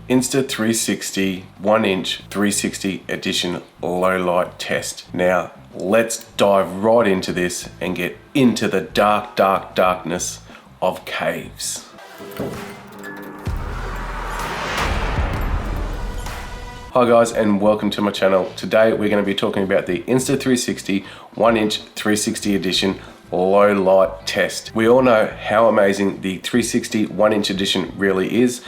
Insta360 1-inch 360 edition low light test. Now let's dive right into this and get into the darkness of caves. Hi guys, and welcome to my channel. Today we're going to be talking about the Insta360 1-inch 360 edition low light test. We all know how amazing the 360 1-inch edition really is.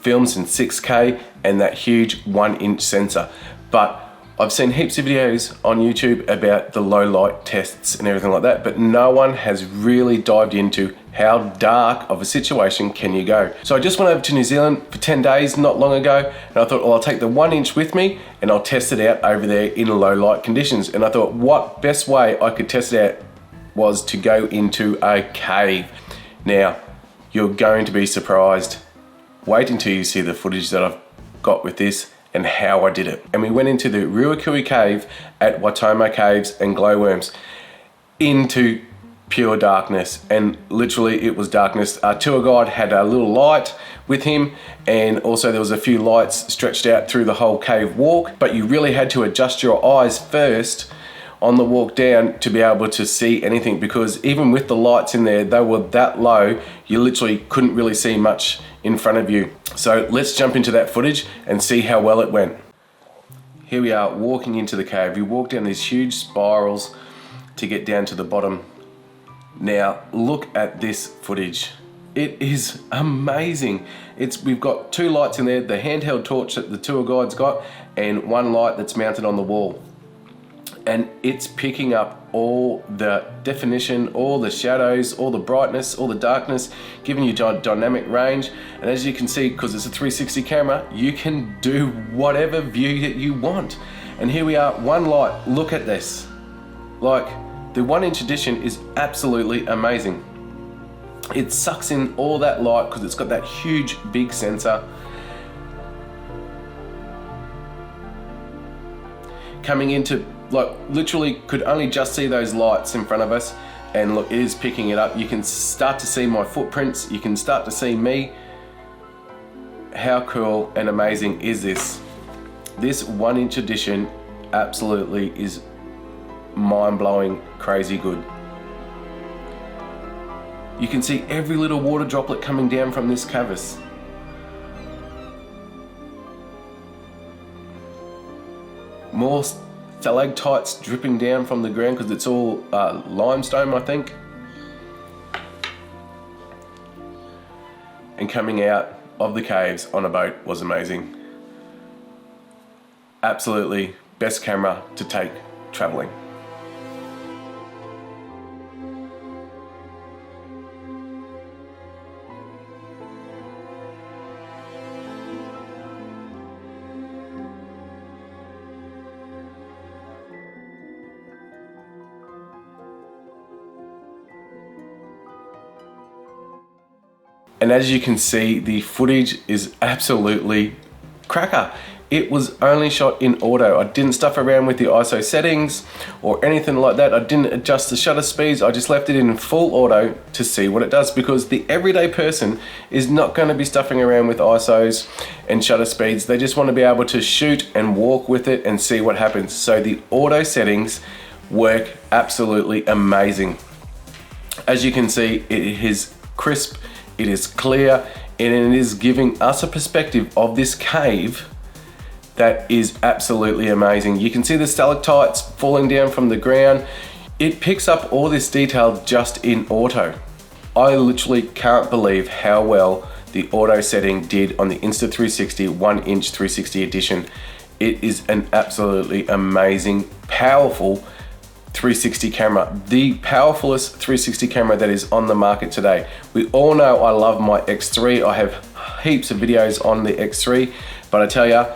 Films in 6K and that huge 1-inch sensor. But I've seen heaps of videos on YouTube about the low light tests and everything like that, but no one has really dived into how dark of a situation can you go. So I just went over to New Zealand for 10 days not long ago, and I thought, well, I'll take the 1-inch with me and I'll test it out over there in low light conditions. And I thought what best way I could test it out was to go into a cave. Now, you're going to be surprised. Wait until you see the footage that I've got with this and how I did it. And we went into the Ruakui cave at Waitomo Caves and Glowworms into pure darkness, and literally it was darkness. Our tour guide had a little light with him, and also there was a few lights stretched out through the whole cave walk, but you really had to adjust your eyes first on the walk down to be able to see anything, because even with the lights in there, they were that low, you literally couldn't really see much in front of you. So let's jump into that footage and see how well it went. Here we are walking into the cave. We walk down these huge spirals to get down to the bottom. Now look at this footage. It is amazing. We've got 2 lights in there, the handheld torch that the tour guide's got, and 1 light that's mounted on the wall. And it's picking up all the definition, all the shadows, all the brightness, all the darkness, giving you dynamic range. And as you can see, because it's a 360 camera, you can do whatever view that you want. And here we are, 1 light. Look at this. Like, the 1-inch edition is absolutely amazing. It sucks in all that light because it's got that huge big sensor. Coming into, like, literally could only just see those lights in front of us, and look, it is picking it up. You can start to see my footprints, you can start to see me. How cool and amazing is this? This 1-inch edition absolutely is mind-blowing, crazy good. You can see every little water droplet coming down from this crevice. More stalactites dripping down from the ground because it's all limestone, I think. And coming out of the caves on a boat was amazing. Absolutely best camera to take traveling. And as you can see, the footage is absolutely cracker. It was only shot in auto. I didn't stuff around with the ISO settings or anything like that. I didn't adjust the shutter speeds. I just left it in full auto to see what it does, because the everyday person is not going to be stuffing around with ISOs and shutter speeds. They just want to be able to shoot and walk with it and see what happens. So the auto settings work absolutely amazing. As you can see, it is crisp. It is clear, and it is giving us a perspective of this cave that is absolutely amazing. You can see the stalactites falling down from the ground. It picks up all this detail just in auto. I literally can't believe how well the auto setting did on the Insta360 1-inch 360 edition. It is an absolutely amazing, powerful 360 camera, the powerfulest 360 camera that is on the market today. We all know I love my X3. I have heaps of videos on the X3, but I tell you,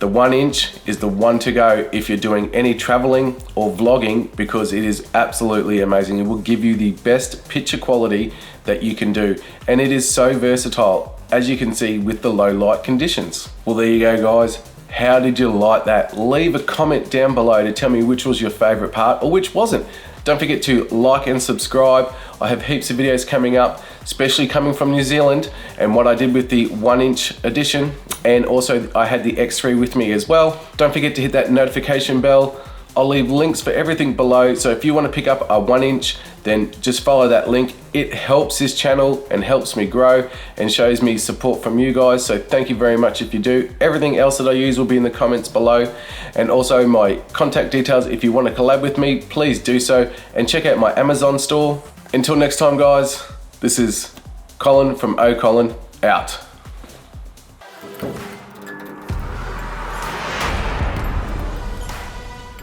the 1-inch is the one to go if you're doing any traveling or vlogging, because it is absolutely amazing. It will give you the best picture quality that you can do, and it is so versatile, as you can see with the low light conditions. Well, there you go guys. How did you like that? Leave a comment down below to tell me which was your favorite part or which wasn't. Don't forget to like and subscribe. I have heaps of videos coming up, especially coming from New Zealand, and what I did with the 1-inch edition, and also I had the X3 with me as well. Don't forget to hit that notification bell. I'll leave links for everything below, so if you want to pick up a 1-inch, then just follow that link. It helps this channel and helps me grow and shows me support from you guys, so thank you very much if you do. Everything else that I use will be in the comments below, and also my contact details. If you want to collab with me, please do so, and check out my Amazon store. Until next time guys, this is Colin from OColin, out.